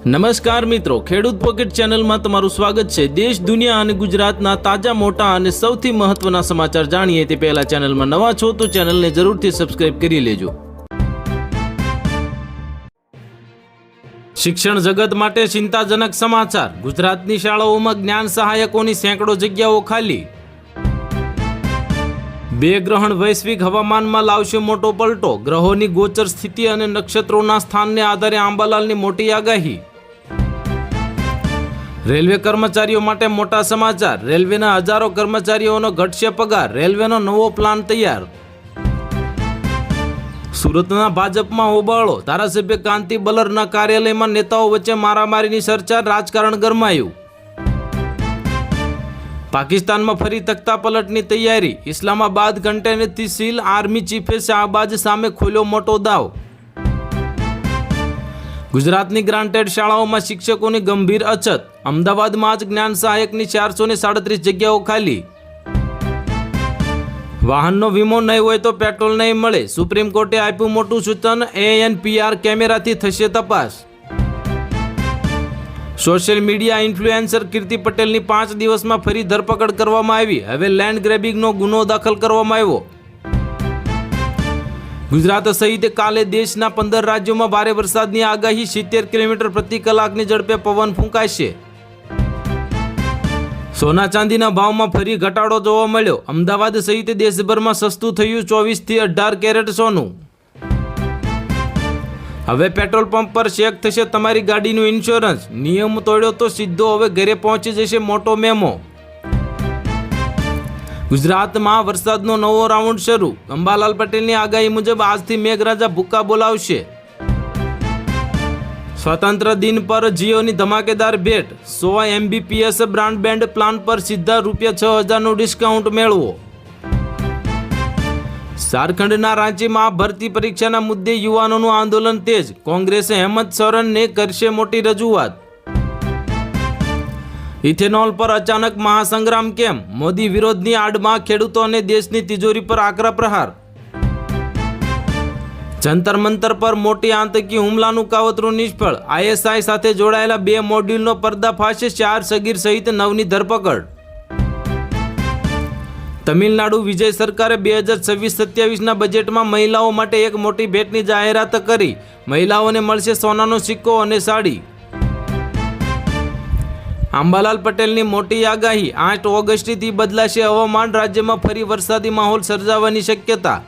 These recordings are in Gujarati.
નમસ્કાર મિત્રો, ખેડૂત પોકેટ ચેનલમાં તમારું સ્વાગત છે। દેશ, દુનિયા અને ગુજરાતના તાજા, મોટા અને સૌથી મહત્વના સમાચાર જાણીએ તે પહેલા ચેનલમાં નવા છો તો ચેનલને જરૂરથી સબસ્ક્રાઇબ કરી લેજો। શિક્ષણ જગત માટે ચિંતાજનક સમાચાર। ગુજરાતની શાળાઓમાં જ્ઞાન સહાયકોની સેંકડો જગ્યાઓ ખાલી। બે ગ્રહણ વૈશ્વિક હવામાનમાં લાવશે મોટો પલટો। ગ્રહોની ગોચર સ્થિતિ અને નક્ષત્રોના સ્થાનને આધારે આંબાલાલની મોટી આગાહી। રેલવે કર્મચારીઓ માટે મોટા સમાચાર। રેલવેના હજારો કર્મચારીઓનો ઘટશે પગાર। રેલવેનો નવો પ્લાન તૈયાર। સુરતના ભાજપમાં હોબાળો। ધારાસભ્ય કાંતિ બલરના કાર્યાલયમાં નેતાઓ વચ્ચે મારામારીની ચર્ચા। રાજકારણ ગરમાયું। પાકિસ્તાનમાં ફરી તખ્તા પલટની તૈયારી। ઇસ્લામાબાદ કન્ટેનરથી સીલ। આર્મી ચીફે શાહબાજ સામે ખોલ્યો મોટો દાવ। ગુજરાતની ગ્રાન્ટેડ શાળાઓમાં શિક્ષકોની ગંભીર અછત। અમદાવાદમાં જ જ્ઞાન સહાયકની 437 જગ્યાઓ ખાલી। વાહનનો વીમો નહીં હોય તો પેટ્રોલ નહીં મળે। સુપ્રીમ કોર્ટે આપ્યું મોટું સૂચન। ANPR કેમેરાથી થશે તપાસ। સોશિયલ મીડિયા ઇન્ફ્લુએન્સર કીર્તિ પટેલની 5 દિવસમાં ફરી ધરપકડ કરવામાં આવી। હવે લેન્ડ ગ્રેબિંગનો ગુનો દાખલ કરવામાં આવ્યો। ગુજરાત સહિત કાલે દેશના 15 રાજ્યોમાં ભારે વરસાદની આગાહી। 70 કિલોમીટર પ્રતિ કલાકની ઝડપે પવન ફૂંકાશે। સોના ચાંદીના ભાવમાં ફરી ઘટાડો જોવા મળ્યો। અમદાવાદ સહિત દેશભરમાં સસ્તું થયું 24 થી 18 કેરેટ સોનું। હવે પેટ્રોલ પંપ પર ચેક થશે તમારી ગાડીનું ઇન્સ્યોરન્સ। નિયમ તોડ્યો તો સીધો હવે ઘરે પહોંચી જશે મોટો મેમો। ગુજરાતમાં વરસાદનો નવો રાઉન્ડ શરૂ। અંબાલાલ પટેલની આગાહી મુજબ આજથી મેઘરાજા ભૂક્કા બોલાવશે। સ્વતંત્ર દિન પર જીઓની ધમાકેદાર ભેટ। 100 MBPS બ્રાન્ડબેન્ડ પ્લાન પર સીધા ₹6000નું ડિસ્કાઉન્ટ મેળવો। ઝારખંડના રાંચીમાં ભરતી પરીક્ષાના મુદ્દે યુવાનોનું આંદોલન તેજ। કોંગ્રેસે હેમંત સોરેનને કરશે મોટી રજૂઆત। ઇથેનોલ પર અચાનક મહાસંગ્રામ કેમ? મોદી વિરોધની આડમાં ખેડૂતો અને દેશની તિજોરી પર આકરા પ્રહાર। જંતર મંતર પર મોટી આતંકી હુમલાનું કાવતરું નિષ્ફળ। ISI સાથે જોડાયેલા 2 મોડ્યુલનો પર્દાફાશ। 4 સગીર સહિત 9ની ધરપકડ। તમિલનાડુ વિજય સરકારે 2026-27ના બજેટમાં મહિલાઓ માટે એક મોટી ભેટની જાહેરાત કરી। મહિલાઓને મળશે સોનાનો સિક્કો અને સાડી। અંબાલાલ પટેલની મોટી આગાહી। 8 ઓગસ્ટથી બદલાશે હવામાન। રાજ્યમાં ફરી વરસાદી માહોલ સર્જાવાની શક્યતા।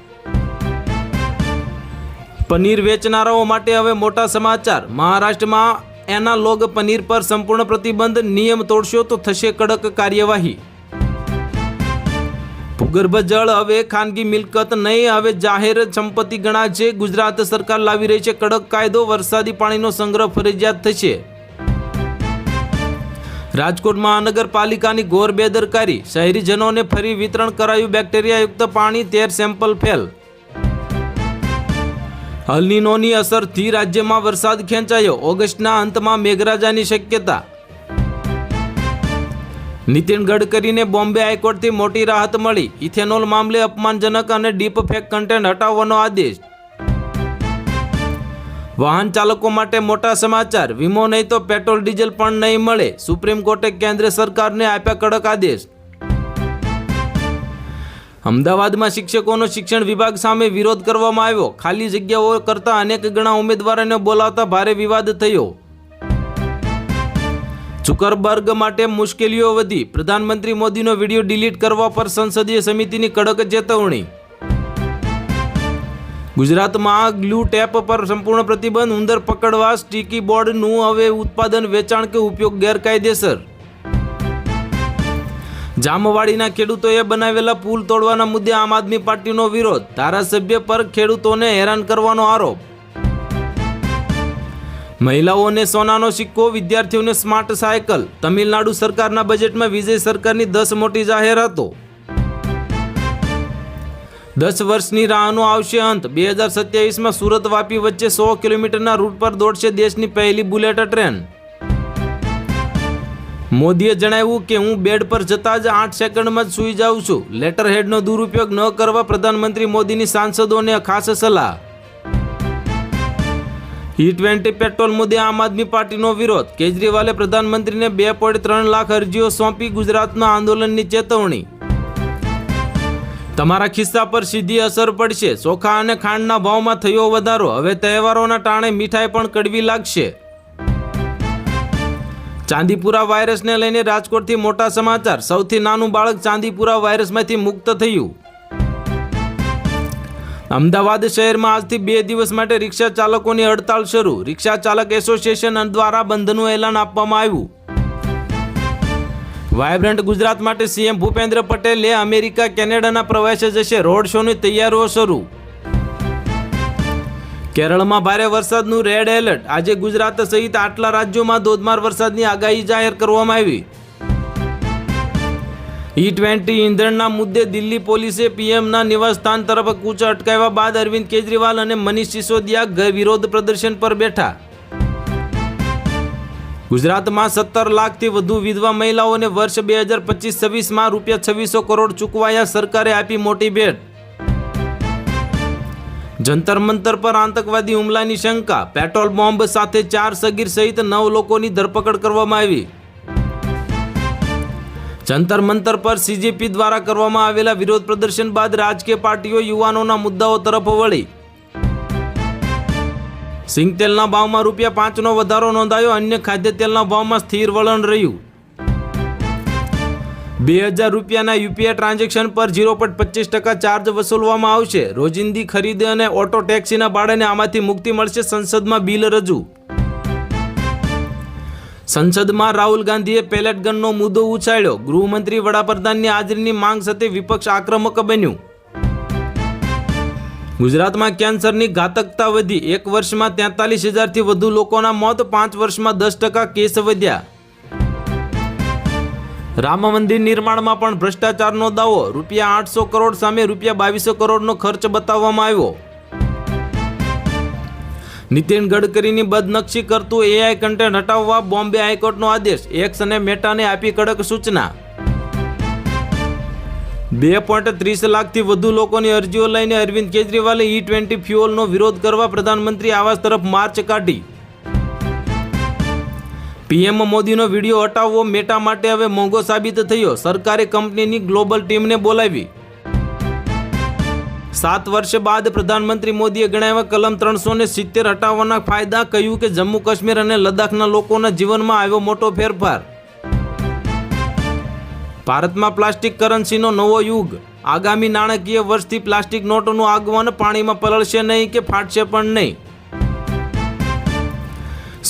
પનીર વેચનારાઓ માટે હવે મોટા સમાચાર। મહારાષ્ટ્રમાં એનાલોગ પનીર પર સંપૂર્ણ પ્રતિબંધ। નિયમ તોડશો તો થશે કડક કાર્યવાહી। ભૂગર્ભ જળ હવે ખાનગી મિલકત નહીં, હવે જાહેર સંપત્તિ ગણાશે। ગુજરાત સરકાર લાવી રહી છે કડક કાયદો। વરસાદી પાણીનો સંગ્રહ ફરજિયાત થશે। રાજકોટ મહાનગરપાલિકાની ઘોર બેદરકારી। શહેરીજનોને ફરી વિતરણ કરાયું બેક્ટેરિયાયુક્ત પાણી। 13 સેમ્પલ ફેલ। અલ્નીનોની અસરથી રાજ્યમાં વરસાદ ખેંચાયો। ઓગસ્ટના અંતમાં મેઘરાજાની શક્યતા। નીતિન ગડકરીને બોમ્બે હાઈકોર્ટથી મોટી રાહત મળી। ઇથેનોલ મામલે અપમાનજનક અને ડીપ ફેક કન્ટેન્ટ હટાવવાનો આદેશ। વાહન ચાલકો માટે મોટા સમાચાર। વીમો નહીં તો પેટ્રોલ ડીઝલ પણ નહીં મળે। સુપ્રીમ કોર્ટે કેન્દ્ર સરકારને આપ્યા કડક આદેશ। અમદાવાદમાં શિક્ષકોનો શિક્ષણ વિભાગ સામે વિરોધ કરવામાં આવ્યો। ખાલી જગ્યાઓ કરતા અનેક ગણા ઉમેદવારોને બોલાવતા ભારે વિવાદ થયો। ઝુકરબર્ગ માટે મુશ્કેલીઓ વધી। પ્રધાનમંત્રી મોદીનો વિડીયો ડિલીટ કરવા પર સંસદીય સમિતિની કડક ચેતવણી। ગુજરાતમાં ગ્લુ ટેપ પર સંપૂર્ણ પ્રતિબંધ। ઉંદર પકડવા સ્ટીકી બોર્ડનું હવે ઉત્પાદન, વેચાણ કે ઉપયોગ ગેરકાયદેસર। જામવાડીના ખેડૂતોએ બનાવેલા પુલ તોડવાના મુદ્દે આમ આદમી પાર્ટીનો વિરોધ। ધારાસભ્ય પર ખેડૂતોને હેરાન કરવાનો આરોપ। મહિલાઓને સોનાનો સિક્કો, વિદ્યાર્થીઓને સ્માર્ટ સાયકલ। તમિલનાડુ સરકારના બજેટમાં વિજય સરકારની 10 મોટી જાહેરાતો। 10 વર્ષની રાહનો આવશે અંત। 2027માં સુરત વાપી વચ્ચે 100 કિલોમીટરના રૂટ પર દોડશે દેશની પહેલી બુલેટ ટ્રેન। મોદીએ જણાવ્યું કે હું બેડ પર જતા જ 8 સેકન્ડમાં જ સૂઈ જાઉં છું। લેટર હેડનો દુરુપયોગ ન કરવા પ્રધાનમંત્રી મોદીની સાંસદોને ખાસ સલાહ। E20 પેટ્રોલ મુદ્દે આમ આદમી પાર્ટીનો વિરોધ. કેજરીવાલે પ્રધાનમંત્રીને 2.3 લાખ અરજીઓ સોંપી ગુજરાતમાં આંદોલનની ચેતવણી. તમારા ખિસ્સા પર સીધી અસર પડશે. ચોખા અને ખાંડના ભાવમાં થયો વધારો. હવે તહેવારોના ટાણે મીઠાઈ પણ કડવી લાગશે. ચાંદીપુરા વાયરસને લઈને રાજકોટથી મોટા સમાચાર. સૌથી નાનું બાળક ચાંદીપુરા વાયરસમાંથી મુક્ત થયું. અમદાવાદ શહેરમાં આજથી 2 દિવસ માટે રિક્ષા ચાલકોની હડતાળ શરૂ. રિક્ષા ચાલક એસોસિએશન દ્વારા બંધનું એલાન આપવામાં આવ્યું. વાયબ્રન્ટ ગુજરાત માટે સીએમ ભૂપેન્દ્ર પટેલે અમેરિકા કેનેડાના પ્રવાસે જશે. રોડ શોની તૈયારીઓ શરૂ. કેરળમાં ભારે વરસાદનું રેડ એલર્ટ. આજે ગુજરાત સહિત આટલા રાજ્યોમાં ધોધમાર વરસાદની આગાહી જાહેર કરવામાં આવી. E20 ઈંધણના મુદ્દે દિલ્હી પોલીસે પીએમના નિવાસસ્થાન તરફ કૂચ અટકાવ્યા બાદ અરવિંદ કેજરીવાલ અને મનીષ સિસોદિયા વિરોધ પ્રદર્શન પર બેઠા. ગુજરાતમાં 17 લાખથી વધુ વિધવા મહિલાઓને વર્ષ 2025-26માં ₹2600 કરોડ ચૂકવાયા. સરકારે આપી મોટી ભેટ. જંતર મંતર પર આતંકવાદી હુમલાની શંકા. પેટ્રોલ બોમ્બ સાથે 4 સગીર સહિત 9 લોકોની ધરપકડ કરવામાં આવી. જંતર મંતર પર સીજેપી દ્વારા કરવામાં આવેલા વિરોધ પ્રદર્શન બાદ રાજકીય પાર્ટીઓ યુવાનોના મુદ્દાઓ તરફ વળી. સિંગ તેલના ભાવમાં ₹5નો વધારો નોંધાયો. અન્ય ખાદ્ય તેલના ભાવમાં સ્થિર વલણ રહ્યું. ₹2000ના યુપીઆઈ ટ્રાન્ઝેક્શન પર 0.25% ચાર્જ વસૂલવામાં આવશે. રોજિંદી ખરીદ અને ઓટો ટેક્સીના ભાડાને આમાંથી મુક્તિ મળશે. સંસદમાં બિલ રજૂ. સંસદમાં રાહુલ ગાંધીએ પેલેટ ગનનો મુદ્દો ઉછાળ્યો. ગૃહમંત્રી વડાપ્રધાનની હાજરીની માંગ સાથે વિપક્ષ આક્રમક બન્યું. ગુજરાતમાં કેન્સરની ઘાતકતા વધી. 1 વર્ષમાં 43,000થી વધુ લોકોના મોત. 5 વર્ષમાં 10% કેસ વધ્યા. રામ મંદિર નિર્માણમાં પણ ભ્રષ્ટાચારનો દાવો. ₹800 કરોડ સામે ₹2200 કરોડનો ખર્ચ બતાવવામાં આવ્યો. નીતિન ગડકરીની બદનક્ષી કરતું એઆઈ કન્ટેન્ટ હટાવવા બોમ્બે હાઈકોર્ટનો આદેશ. એક્સ અને મેટાને આપી કડક સૂચના. 2.30 લાખથી વધુ લોકોની અરજીઓ લઈને અરવિંદ કેજરીવાલે E20 ફ્યુઅલનો વિરોધ કરવા પ્રધાનમંત્રી આવાસ તરફ માર્ચ કાઢી. પીએમ મોદીનો વિડીયો હટાવવો મેટા માટે હવે મોંઘો સાબિત થયો. સરકારે કંપનીની ગ્લોબલ ટીમને બોલાવી. 7 વર્ષ બાદ પ્રધાનમંત્રી મોદીએ ગણાવ્યા કલમ 370 હટાવવાના ફાયદા. કહ્યું કે જમ્મુ કાશ્મીર અને લદ્દાખના લોકોના જીવનમાં આવ્યો મોટો ફેરફાર. ભારતમાં પ્લાસ્ટિક કરન્સીનો નવો યુગ. આગામી નાણાકીય વર્ષથી પ્લાસ્ટિક નોટોનું આગમન. પાણીમાં પલળશે નહીં કે ફાટશે પણ નહીં.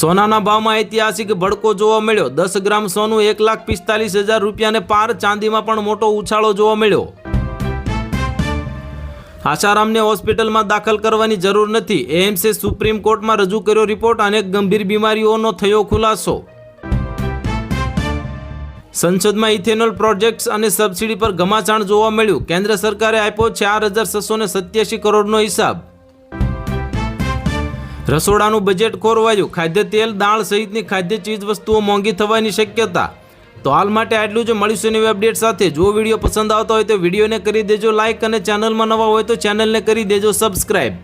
સોનાના ભાવમાં ઐતિહાસિક ભડકો જોવા મળ્યો. 10 ગ્રામ સોનું ₹1,45,000 પાર. ચાંદીમાં પણ મોટો ઉછાળો જોવા મળ્યો. આશારામને હોસ્પિટલમાં દાખલ કરવાની જરૂર નથી. એમ્સે સુપ્રીમ કોર્ટમાં રજૂ કર્યો રિપોર્ટ. અનેક ગંભીર બીમારીઓનો થયો ખુલાસો. સંસદમાં ઇથેનોલ પ્રોજેક્ટ્સ અને સબસિડી પર ઘમાસાણ જોવા મળ્યું. કેન્દ્ર સરકારે આપ્યો 4,687 કરોડનો હિસાબ. રસોડાનું બજેટ ખોરવાયું. ખાદ્ય તેલ, દાળ સહિતની ખાદ્ય ચીજ વસ્તુઓ મોંઘી થવાની શક્યતા. તો હાલ માટે આટલું જ. મળીશું નવી અપડેટ સાથે. જો વિડીયો પસંદ આવતો હોય તો વિડીયોને કરી દેજો લાઇક અને ચેનલમાં નવા હોય તો ચેનલને કરી દેજો સબસ્ક્રાઇબ.